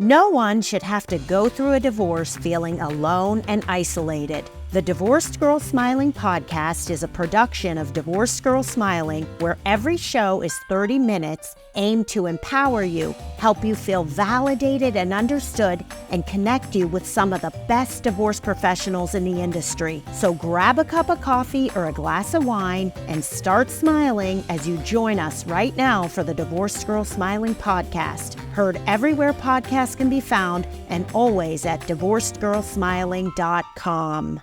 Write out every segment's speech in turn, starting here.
No one should have to go through a divorce feeling alone and isolated. The Divorced Girl Smiling podcast is a production of Divorced Girl Smiling, where every show is 30 minutes aimed to empower you, help you feel validated and understood, and connect you with some of the best divorce professionals in the industry. So grab a cup of coffee or a glass of wine and start smiling as you join us right now for the Divorced Girl Smiling podcast. Heard everywhere podcasts can be found and always at divorcedgirlsmiling.com.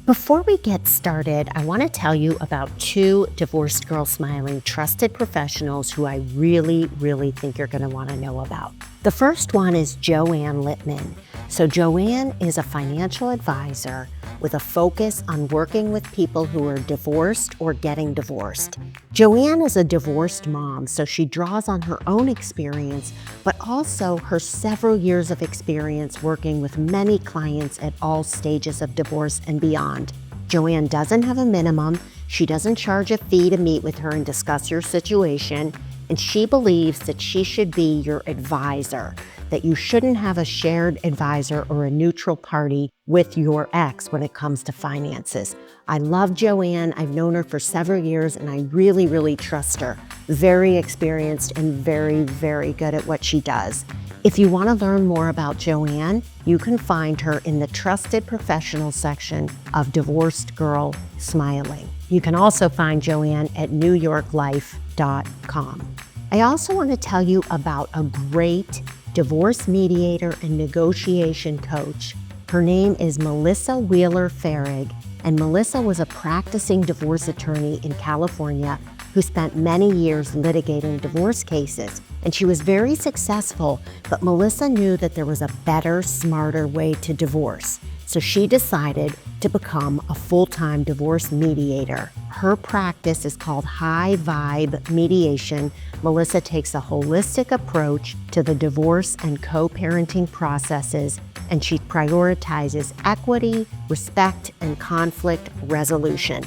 Before we get started, I want to tell you about two Divorced Girl Smiling trusted professionals who I really think you're going to want to know about. The first one is Joanne Littman. So Joanne is a financial advisor with a focus on working with people who are divorced or getting divorced. Joanne is a divorced mom, so she draws on her own experience, but also her several years of experience working with many clients at all stages of divorce and beyond. Joanne doesn't have a minimum, she doesn't charge a fee to meet with her and discuss your situation, and she believes that she should be your advisor, that you shouldn't have a shared advisor or a neutral party with your ex when it comes to finances. I love Joanne. I've known her for several years and I really trust her. Very experienced and very good at what she does. If you want to learn more about Joanne, you can find her in the Trusted Professional section of Divorced Girl Smiling. You can also find Joanne at newyorklife.com. I also want to tell you about a great divorce mediator and negotiation coach. Her name is Melissa Wheeler-Farrig, and Melissa was a practicing divorce attorney in California who spent many years litigating divorce cases. And she was very successful, but Melissa knew that there was a better, smarter way to divorce. So she decided to become a full-time divorce mediator. Her practice is called High Vibe Mediation. Melissa takes a holistic approach to the divorce and co-parenting processes, and she prioritizes equity, respect, and conflict resolution.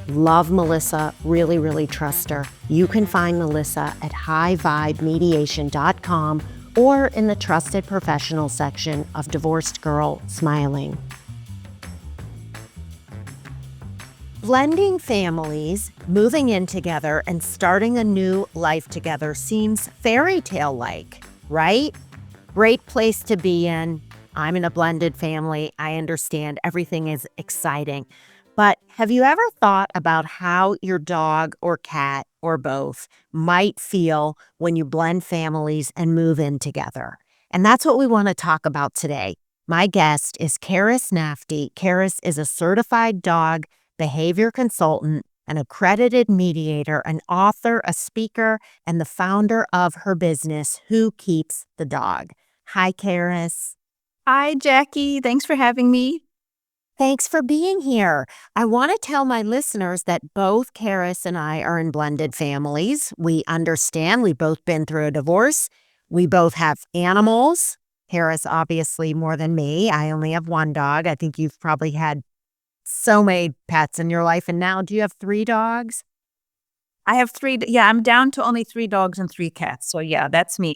Love Melissa, really trust her. You can find Melissa at highvibemediation.com or in the Trusted Professional section of Divorced Girl Smiling. Blending families, moving in together, and starting a new life together seems fairy tale-like, right? Great place to be in. I'm in a blended family. I understand everything is exciting. But have you ever thought about how your dog or cat or both might feel when you blend families and move in together? And that's what we want to talk about today. My guest is Karis Nafty. Karis is a certified dog behavior consultant, an accredited mediator, an author, a speaker, and the founder of her business, Who Keeps the Dog. Hi, Karis. Hi, Jackie. Thanks for having me. Thanks for being here. I want to tell my listeners that both Karis and I are in blended families. We understand we've both been through a divorce. We both have animals. Karis, obviously, more than me. I only have one dog. I think you've probably had so many pets in your life. And now, do you have 3 dogs? I have 3. Yeah, I'm down to only 3 dogs and 3 cats. So yeah, that's me.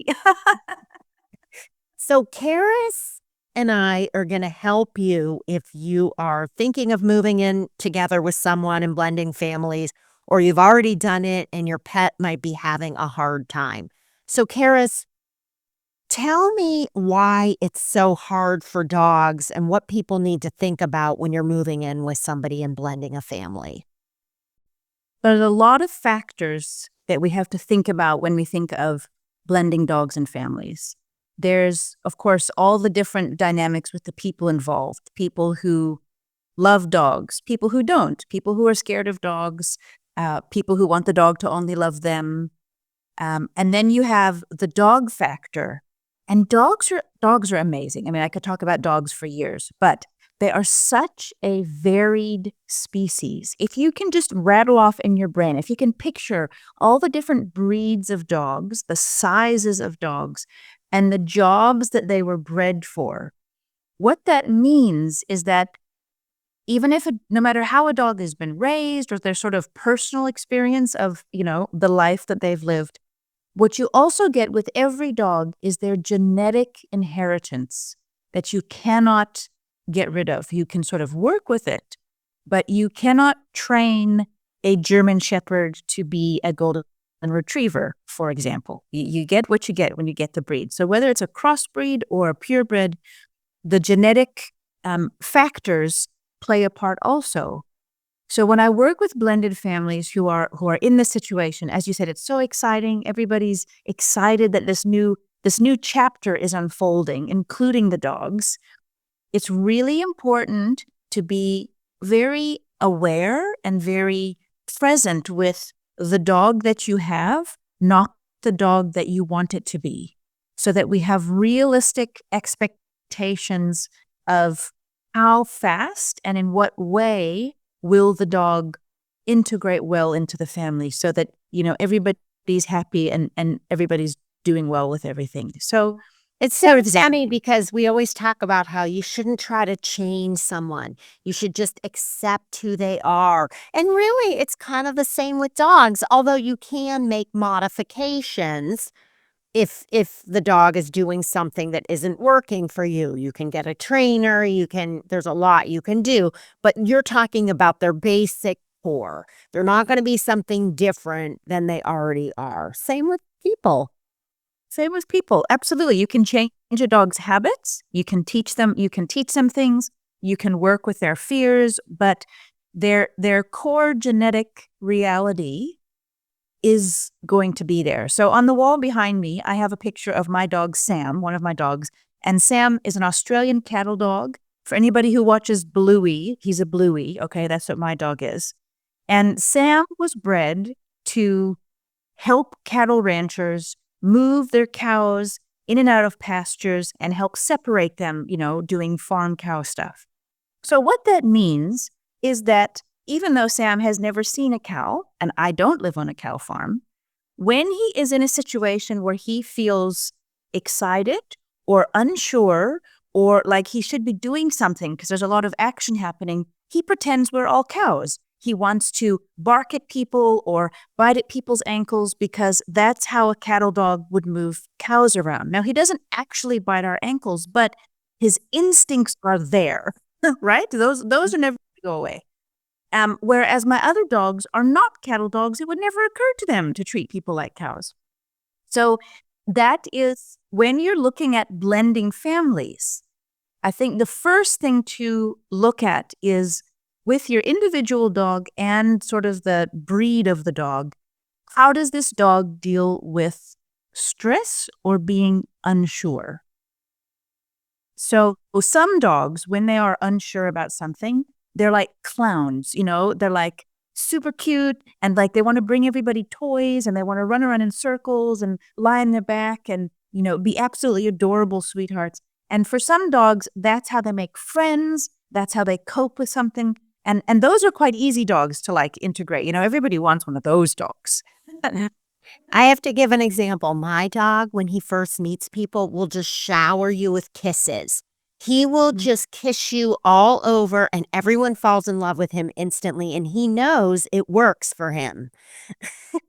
So Karis and I are going to help you if you are thinking of moving in together with someone and blending families, or you've already done it and your pet might be having a hard time. So Karis, tell me why it's so hard for dogs and what people need to think about when you're moving in with somebody and blending a family. There's a lot of factors that we have to think about when we think of blending dogs and families. There's, of course, all the different dynamics with the people involved, people who love dogs, people who don't, people who are scared of dogs, people who want the dog to only love them. And then you have the dog factor. And dogs are amazing. I mean, I could talk about dogs for years, but they are such a varied species. If you can just rattle off in your brain, if you can picture all the different breeds of dogs, the sizes of dogs, and the jobs that they were bred for, what that means is that even if, no matter how a dog has been raised or their sort of personal experience of, the life that they've lived, What you also get with every dog is their genetic inheritance that you cannot get rid of. You can sort of work with it, but you cannot train a German Shepherd to be a Golden Retriever, for example. You get what you get when you get the breed. So whether it's a crossbreed or a purebred, the genetic factors play a part also. So when I work with blended families who are in this situation, as you said, it's so exciting. Everybody's excited that this new chapter is unfolding, including the dogs. It's really important to be very aware and very present with the dog that you have, not the dog that you want it to be, so that we have realistic expectations of how fast and in what way will the dog integrate well into the family, so that, everybody's happy and everybody's doing well with everything. So It's so funny because we always talk about how you shouldn't try to change someone. You should just accept who they are. And really, it's kind of the same with dogs, although you can make modifications if the dog is doing something that isn't working for you. You can get a trainer, there's a lot you can do, but you're talking about their basic core. They're not going to be something different than they already are. Same with people. Absolutely. You can change a dog's habits. You can teach them things. You can work with their fears, but their core genetic reality is going to be there. So on the wall behind me, I have a picture of my dog, Sam, one of my dogs. And Sam is an Australian cattle dog. For anybody who watches Bluey, he's a Bluey. Okay, that's what my dog is. And Sam was bred to help cattle ranchers move their cows in and out of pastures and help separate them, doing farm cow stuff. So what that means is that even though Sam has never seen a cow, and I don't live on a cow farm, when he is in a situation where he feels excited or unsure or like he should be doing something because there's a lot of action happening, he pretends we're all cows. He wants to bark at people or bite at people's ankles because that's how a cattle dog would move cows around. Now, he doesn't actually bite our ankles, but his instincts are there, right? Those are never going to go away. Whereas my other dogs are not cattle dogs. It would never occur to them to treat people like cows. So that is when you're looking at blending families, I think the first thing to look at is with your individual dog and sort of the breed of the dog, how does this dog deal with stress or being unsure? So some dogs, when they are unsure about something, they're like clowns, they're like super cute and like they want to bring everybody toys and they want to run around in circles and lie on their back and, be absolutely adorable sweethearts. And for some dogs, that's how they make friends. That's how they cope with something. And those are quite easy dogs to like integrate. Everybody wants one of those dogs. I have to give an example. My dog, when he first meets people, will just shower you with kisses. He will just kiss you all over and everyone falls in love with him instantly. And he knows it works for him.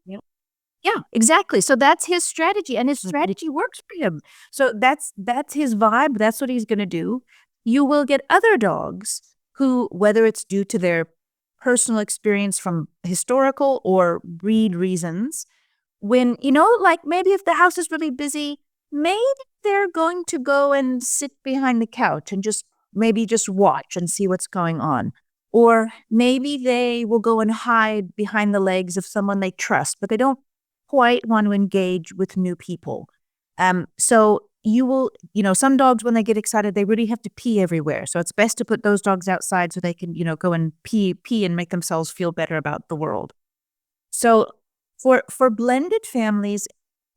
Yeah, exactly. So that's his strategy and his strategy works for him. So that's his vibe. That's what he's going to do. You will get other dogs who, whether it's due to their personal experience from historical or breed reasons, when, like maybe if the house is really busy, maybe they're going to go and sit behind the couch and just watch and see what's going on. Or maybe they will go and hide behind the legs of someone they trust, but they don't quite want to engage with new people. So you will, some dogs, when they get excited, they really have to pee everywhere. So it's best to put those dogs outside so they can, go and pee and make themselves feel better about the world. So for blended families,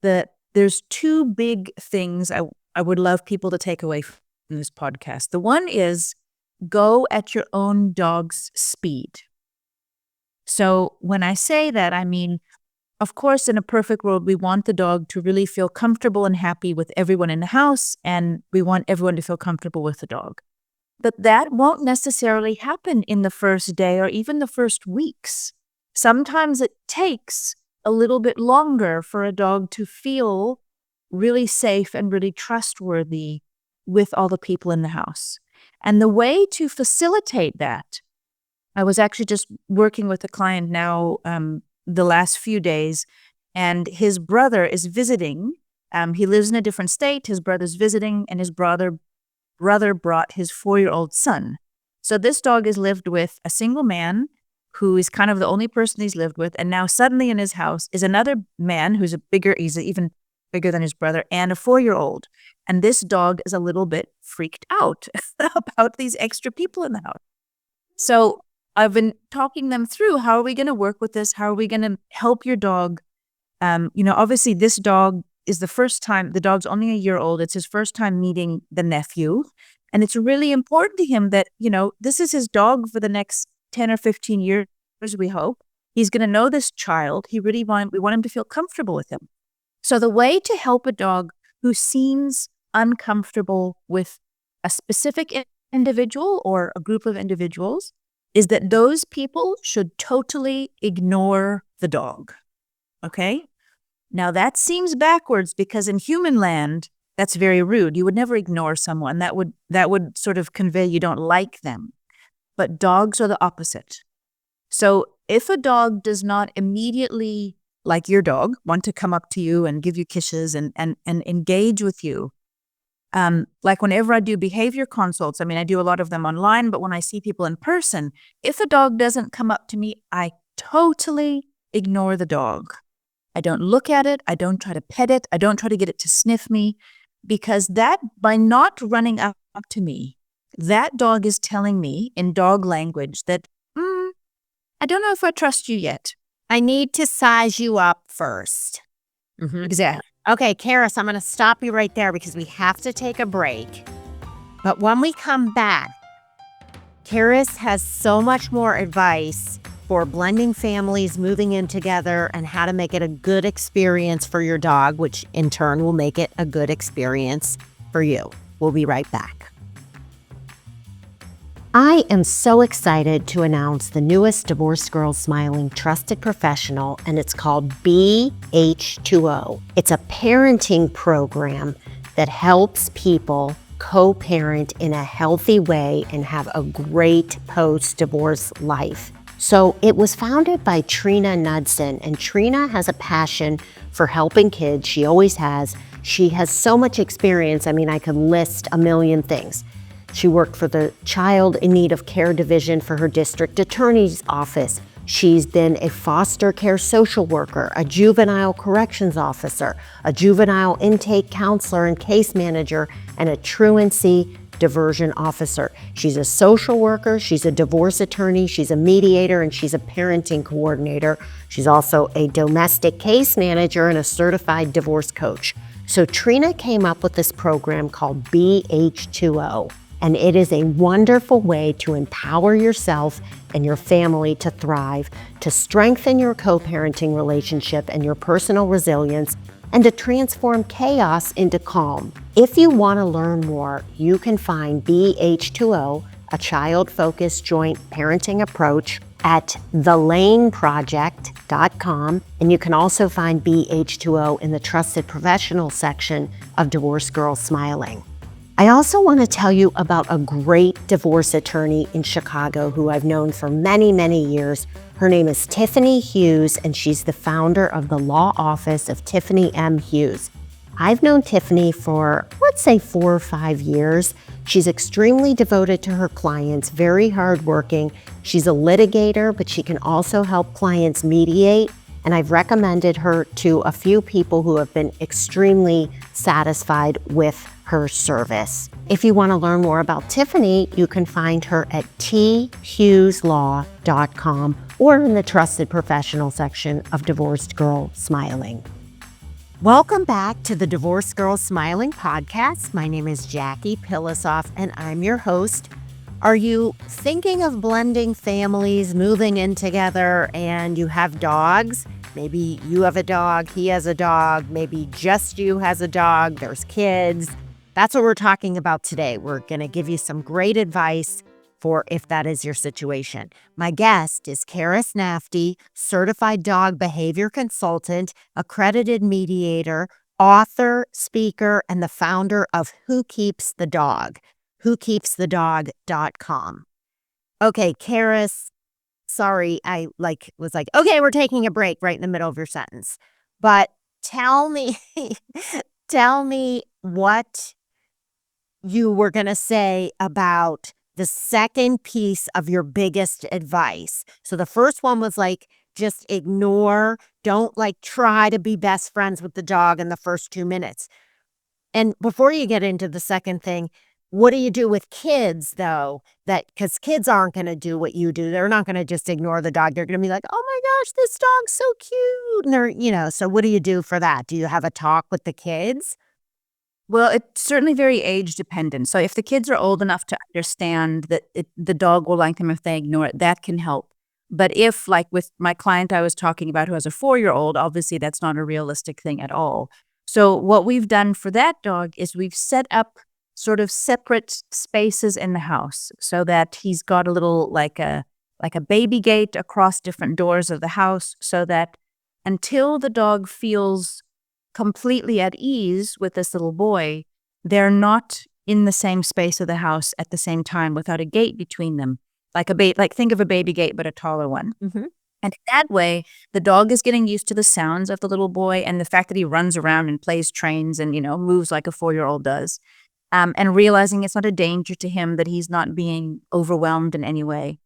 there's two big things I would love people to take away from this podcast. The one is go at your own dog's speed. So when I say that, I mean, of course, in a perfect world, we want the dog to really feel comfortable and happy with everyone in the house, and we want everyone to feel comfortable with the dog. But that won't necessarily happen in the first day or even the first weeks. Sometimes it takes a little bit longer for a dog to feel really safe and really trustworthy with all the people in the house. And the way to facilitate that, I was actually just working with a client now the last few days, and his brother is visiting. He lives in a different state. His brother's visiting, and his brother brought his 4-year-old son. So this dog has lived with a single man who is kind of the only person he's lived with. And now suddenly in his house is another man he's even bigger than his brother, and a 4-year-old. And this dog is a little bit freaked out about these extra people in the house. So I've been talking them through, how are we going to work with this? How are we going to help your dog? Obviously this dog is the first time, the dog's only a year old. It's his first time meeting the nephew. And it's really important to him that, this is his dog for the next 10 or 15 years, we hope. He's going to know this child. We want him to feel comfortable with him. So the way to help a dog who seems uncomfortable with a specific individual or a group of individuals is that those people should totally ignore the dog. Okay? Now that seems backwards because in human land, that's very rude. You would never ignore someone. That would sort of convey you don't like them. But dogs are the opposite. So if a dog does not immediately, like your dog, want to come up to you and give you kisses and engage with you, like whenever I do behavior consults, I do a lot of them online, but when I see people in person, if a dog doesn't come up to me, I totally ignore the dog. I don't look at it. I don't try to pet it. I don't try to get it to sniff me, because that, by not running up to me, that dog is telling me in dog language that, I don't know if I trust you yet. I need to size you up first. Mm-hmm. Exactly. Okay, Karis, I'm going to stop you right there because we have to take a break. But when we come back, Karis has so much more advice for blending families, moving in together, and how to make it a good experience for your dog, which in turn will make it a good experience for you. We'll be right back. I am so excited to announce the newest Divorced Girls Smiling trusted professional, and it's called BH2O. It's a parenting program that helps people co-parent in a healthy way and have a great post-divorce life. So it was founded by Trina Knudsen, and Trina has a passion for helping kids. She always has. She has so much experience. I could list a million things. She worked for the Child in Need of Care Division for her district attorney's office. She's been a foster care social worker, a juvenile corrections officer, a juvenile intake counselor and case manager, and a truancy diversion officer. She's a social worker, she's a divorce attorney, she's a mediator, and she's a parenting coordinator. She's also a domestic case manager and a certified divorce coach. So Trina came up with this program called BH2O, and it is a wonderful way to empower yourself and your family to thrive, to strengthen your co-parenting relationship and your personal resilience, and to transform chaos into calm. If you want to learn more, you can find BH2O, a child-focused joint parenting approach, at thelaneproject.com, and you can also find BH2O in the Trusted Professional section of Divorced Girls Smiling. I also want to tell you about a great divorce attorney in Chicago who I've known for many, many years. Her name is Tiffany Hughes, and she's the founder of the law office of Tiffany M. Hughes. I've known Tiffany for, let's say, 4 or 5 years. She's extremely devoted to her clients, very hardworking. She's a litigator, but she can also help clients mediate. And I've recommended her to a few people who have been extremely satisfied with her service. If you want to learn more about Tiffany, you can find her at thughewslaw.com or in the Trusted Professional section of Divorced Girl Smiling. Welcome back to the Divorced Girl Smiling podcast. My name is Jackie Pilosoff, and I'm your host. Are you thinking of blending families, moving in together, and you have dogs? Maybe you have a dog, he has a dog, maybe just you has a dog, there's kids. That's what we're talking about today. We're going to give you some great advice for if that is your situation. My guest is Karis Nafty, certified dog behavior consultant, accredited mediator, author, speaker, and the founder of Who Keeps the Dog, whokeepsthedog.com. Okay, Karis, sorry, I was like, okay, we're taking a break right in the middle of your sentence. But tell me, tell me what you were going to say about the second piece of your biggest advice. So the first one was like, just ignore, don't try to be best friends with the dog in the first 2 minutes. And before you get into the second thing, what do you do with kids though? Because kids aren't going to do what you do. They're not going to just ignore the dog. They're going to be like, oh my gosh, this dog's so cute. And they're, so what do you do for that? Do you have a talk with the kids? Well, it's certainly very age dependent. So if the kids are old enough to understand that the dog will like them if they ignore it, that can help. But if, like with my client I was talking about who has a 4-year-old, obviously that's not a realistic thing at all. So what we've done for that dog is we've set up sort of separate spaces in the house so that he's got a little like a baby gate across different doors of the house, so that until the dog feels completely at ease with this little boy, they're not in the same space of the house at the same time without a gate between them. Like think of a baby gate, but a taller one. Mm-hmm. And that way, the dog is getting used to the sounds of the little boy and the fact that he runs around and plays trains and, moves like a 4-year-old does. And realizing it's not a danger to him, that he's not being overwhelmed in any way.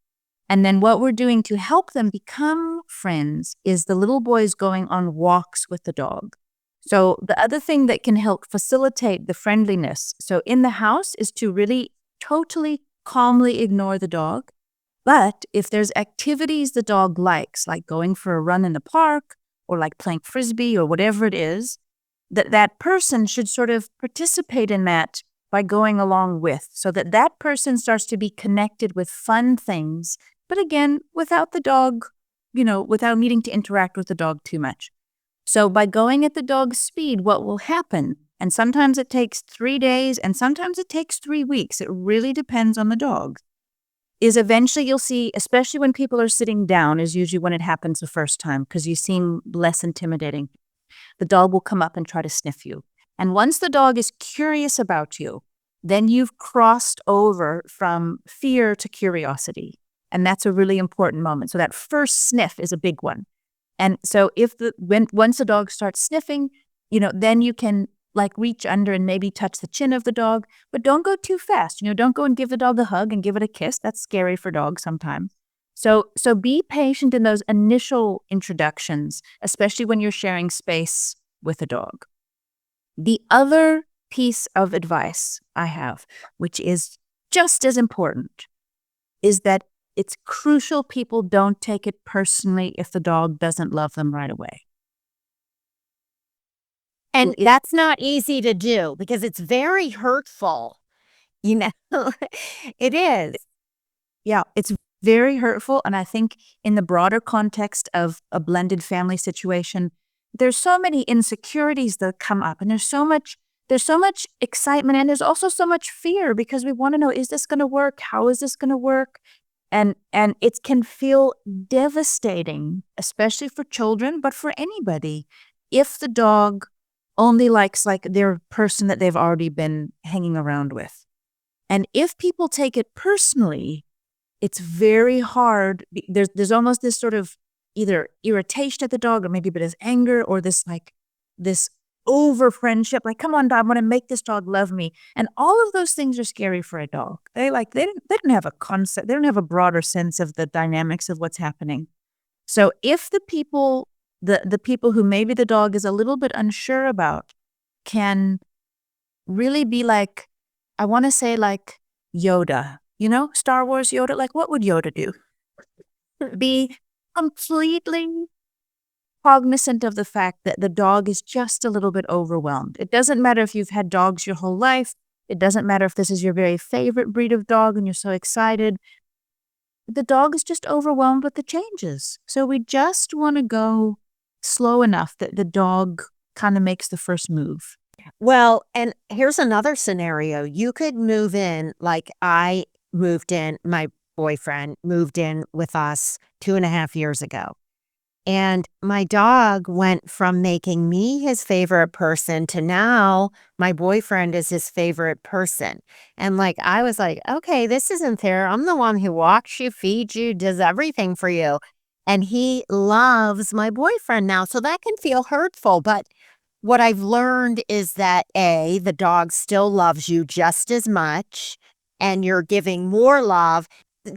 And then what we're doing to help them become friends is the little boys going on walks with the dog. So the other thing that can help facilitate the friendliness, so in the house, is to really totally calmly ignore the dog. But if there's activities the dog likes, like going for a run in the park or like playing frisbee or whatever it is, that person should sort of participate in that by going along with, so that person starts to be connected with fun things, but again, without the dog, without needing to interact with the dog too much. So by going at the dog's speed, what will happen, and sometimes it takes 3 days and sometimes it takes 3 weeks, it really depends on the dog, is eventually you'll see, especially when people are sitting down, is usually when it happens the first time because you seem less intimidating. The dog will come up and try to sniff you. And once the dog is curious about you, then you've crossed over from fear to curiosity. And that's a really important moment. So that first sniff is a big one. And so once the dog starts sniffing, then you can reach under and maybe touch the chin of the dog, but don't go too fast. Don't go and give the dog a hug and give it a kiss. That's scary for dogs sometimes. So be patient in those initial introductions, especially when you're sharing space with a dog. The other piece of advice I have, which is just as important, is that it's crucial people don't take it personally if the dog doesn't love them right away. And that's not easy to do because it's very hurtful. It is. Yeah, it's very hurtful. And I think in the broader context of a blended family situation, there's so many insecurities that come up, and there's so much excitement, and there's also so much fear because we want to know, is this going to work? How is this going to work? And it can feel devastating, especially for children, but for anybody, if the dog only likes their person that they've already been hanging around with. And if people take it personally, it's very hard. There's almost this sort of either irritation at the dog, or maybe a bit of anger, or this over friendship, come on, dog, I want to make this dog love me. And all of those things are scary for a dog. They don't have a concept, they don't have a broader sense of the dynamics of what's happening. So if the people who maybe the dog is a little bit unsure about can really be I want to say Yoda, Star Wars Yoda, what would Yoda do? Be completely cognizant of the fact that the dog is just a little bit overwhelmed. It doesn't matter if you've had dogs your whole life. It doesn't matter if this is your very favorite breed of dog and you're so excited. The dog is just overwhelmed with the changes. So we just want to go slow enough that the dog kind of makes the first move. Well, and here's another scenario. You could move in I my boyfriend moved in with us 2.5 years ago. And my dog went from making me his favorite person to now my boyfriend is his favorite person. And like, I was like, okay, this isn't fair. I'm the one who walks you, feeds you, does everything for you. And he loves my boyfriend now. So that can feel hurtful. But what I've learned is that A, the dog still loves you just as much, and you're giving more love.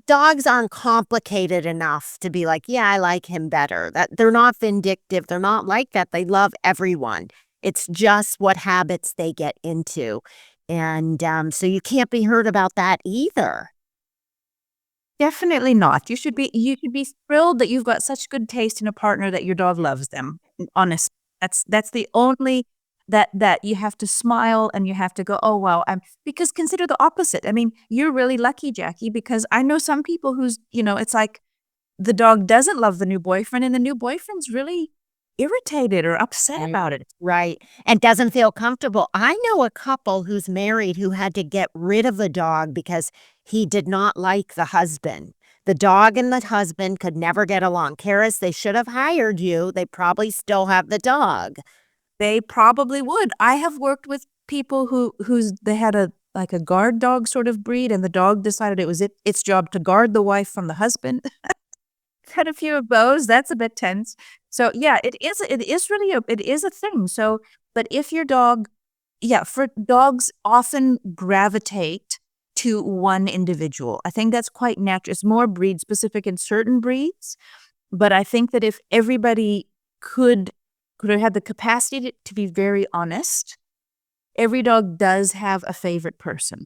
Dogs aren't complicated enough to be like, yeah, I like him better. That they're not vindictive. They're not like that. They love everyone. It's just what habits they get into. And so you can't be hurt about that either. Definitely not. You should be thrilled that you've got such good taste in a partner that your dog loves them. Honestly, that's the only that you have to smile and you have to go, oh wow. Because consider the opposite. I mean, you're really lucky, Jackie, because I know some people who's it's like the dog doesn't love the new boyfriend and the new boyfriend's really irritated or upset Right. about it. Right. And doesn't feel comfortable. I know a couple who's married who had to get rid of the dog because he did not like the husband. The dog and the husband could never get along. Karis, they should have hired you. They probably still have the dog. They probably would. I have worked with people they had a like a guard dog sort of breed, and the dog decided it was its job to guard the wife from the husband. Had a few of those. That's a bit tense. So yeah, it is a thing. So, but if your dog, yeah, for dogs often gravitate to one individual. I think that's quite natural. It's more breed specific in certain breeds, but I think that if everybody could have the capacity to be very honest, every dog does have a favorite person.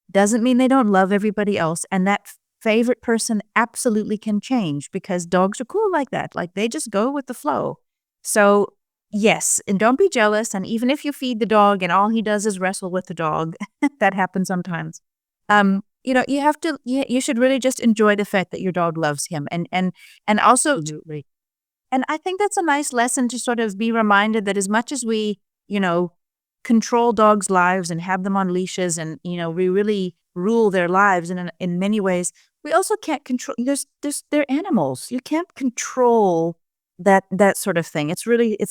Doesn't mean they don't love everybody else, and that favorite person absolutely can change because dogs are cool like that. Like they just go with the flow. So yes, and don't be jealous. And even if you feed the dog and all he does is wrestle with the dog, that happens sometimes. You should really just enjoy the fact that your dog loves him, and also, Absolutely. and I think that's a nice lesson to sort of be reminded that as much as we, control dogs' lives and have them on leashes and, we really rule their lives in many ways, we also can't control, they're animals. You can't control that sort of thing. It's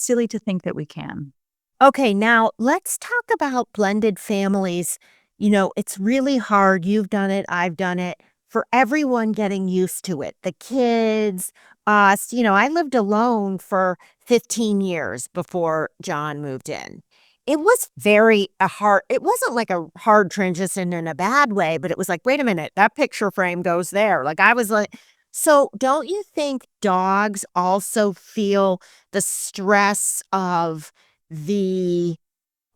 silly to think that we can. Okay, now let's talk about blended families. It's really hard. You've done it, I've done it. For everyone getting used to it, the kids, us. I lived alone for 15 years before John moved in. It was it wasn't like a hard transition in a bad way, but it was like, wait a minute, that picture frame goes there. Like I was like, so don't you think dogs also feel the stress of the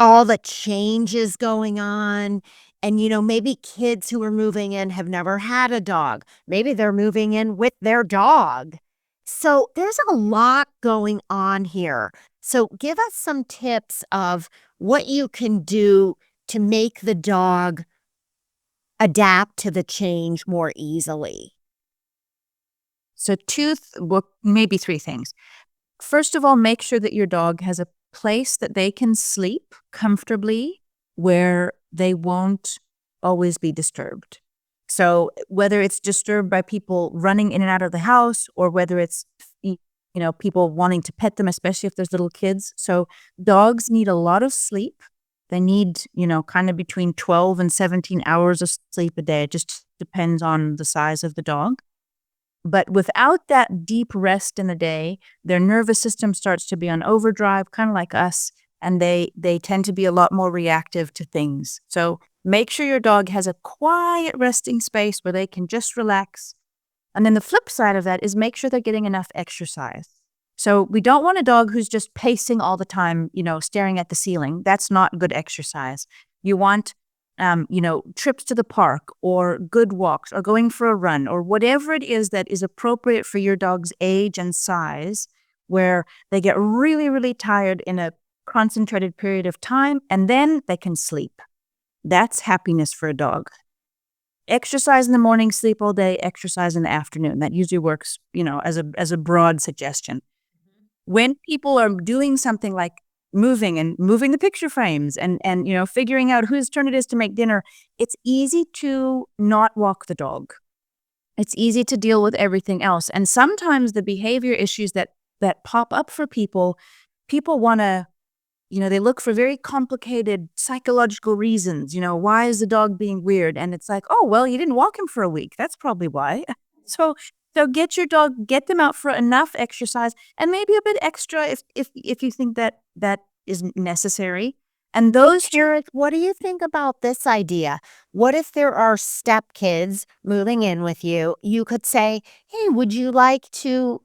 all the changes going on? And, maybe kids who are moving in have never had a dog. Maybe they're moving in with their dog. So there's a lot going on here. So give us some tips of what you can do to make the dog adapt to the change more easily. So maybe three things. First of all, make sure that your dog has a place that they can sleep comfortably where they won't always be disturbed. So whether it's disturbed by people running in and out of the house or whether it's people wanting to pet them, especially if there's little kids. So dogs need a lot of sleep. They need, kind of between 12 and 17 hours of sleep a day. It just depends on the size of the dog. But without that deep rest in the day, their nervous system starts to be on overdrive, kind of like us, and they tend to be a lot more reactive to things. So make sure your dog has a quiet resting space where they can just relax. And then the flip side of that is make sure they're getting enough exercise. So we don't want a dog who's just pacing all the time, staring at the ceiling. That's not good exercise. You want trips to the park or good walks or going for a run or whatever it is that is appropriate for your dog's age and size, where they get really, really tired in a concentrated period of time and then they can sleep. That's happiness for a dog. Exercise in the morning, sleep all day, exercise in the afternoon. That usually works, as a broad suggestion. When people are doing something like moving the picture frames and figuring out whose turn it is to make dinner, it's easy to not walk the dog. It's easy to deal with everything else. And sometimes the behavior issues that pop up for people want to, they look for very complicated psychological reasons. Why is the dog being weird? And it's like, oh, well, you didn't walk him for a week. That's probably why. So get your dog, get them out for enough exercise and maybe a bit extra if you think that is necessary. And those, Jareth, what do you think about this idea? What if there are stepkids moving in with you? You could say, hey, would you like to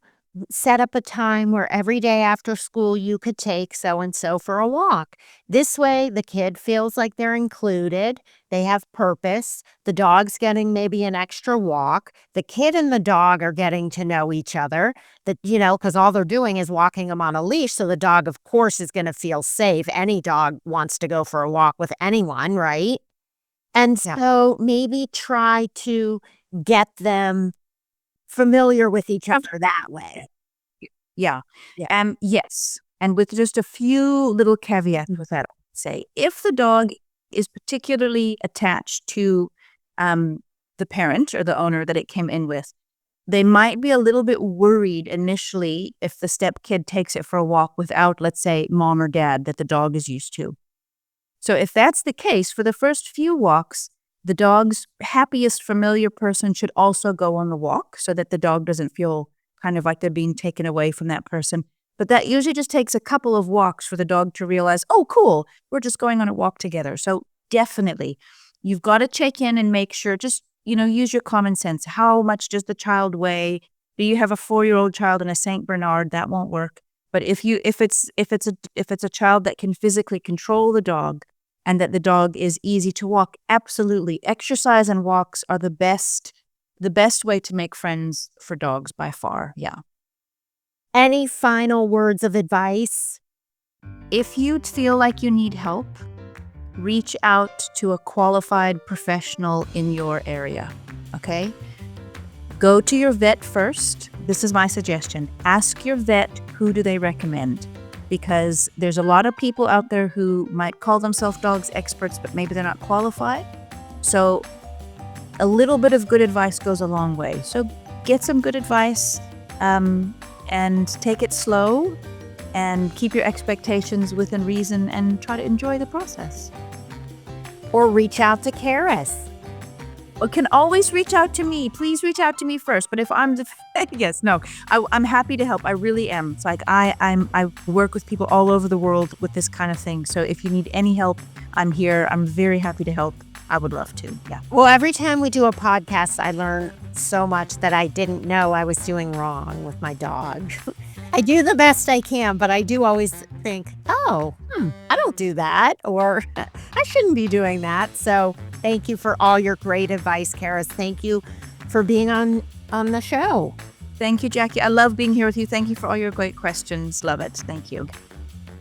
set up a time where every day after school you could take so-and-so for a walk? This way, the kid feels like they're included. They have purpose. The dog's getting maybe an extra walk. The kid and the dog are getting to know each other, because all they're doing is walking them on a leash. So the dog, of course, is going to feel safe. Any dog wants to go for a walk with anyone, right? And so maybe try to get them familiar with each other that way. Yeah. Yes. And with just a few little caveats with that, say, if the dog is particularly attached to the parent or the owner that it came in with, they might be a little bit worried initially if the stepkid takes it for a walk without, let's say, mom or dad that the dog is used to. So if that's the case, for the first few walks, the dog's happiest familiar person should also go on the walk so that the dog doesn't feel kind of like they're being taken away from that person. But that usually just takes a couple of walks for the dog to realize, oh, cool, we're just going on a walk together. So definitely, you've got to check in and make sure, just, use your common sense. How much does the child weigh? Do you have a 4-year-old child and a Saint Bernard? That won't work. But if it's a child that can physically control the dog, and that the dog is easy to walk, absolutely. Exercise and walks are the best way to make friends for dogs by far. Yeah. Any final words of advice? If you feel like you need help, reach out to a qualified professional in your area, okay? Go to your vet first. This is my suggestion. Ask your vet, who do they recommend? Because there's a lot of people out there who might call themselves dogs experts, but maybe they're not qualified. So a little bit of good advice goes a long way. So get some good advice and take it slow and keep your expectations within reason and try to enjoy the process. Or reach out to Karis. Well, can always reach out to me. Please reach out to me first. But if I'm I'm happy to help. I really am. It's like I work with people all over the world with this kind of thing. So if you need any help, I'm here. I'm very happy to help. I would love to. Yeah. Well, every time we do a podcast, I learn so much that I didn't know I was doing wrong with my dog. I do the best I can, but I do always think, I don't do that, or I shouldn't be doing that. So thank you for all your great advice, Karis. Thank you for being on the show. Thank you, Jackie. I love being here with you. Thank you for all your great questions. Love it. Thank you.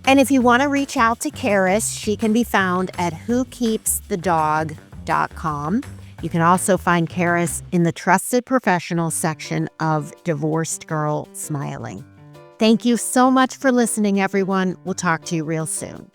And if you want to reach out to Karis, she can be found at whokeepsthedog.com. You can also find Karis in the Trusted Professionals section of Divorced Girl Smiling. Thank you so much for listening, everyone. We'll talk to you real soon.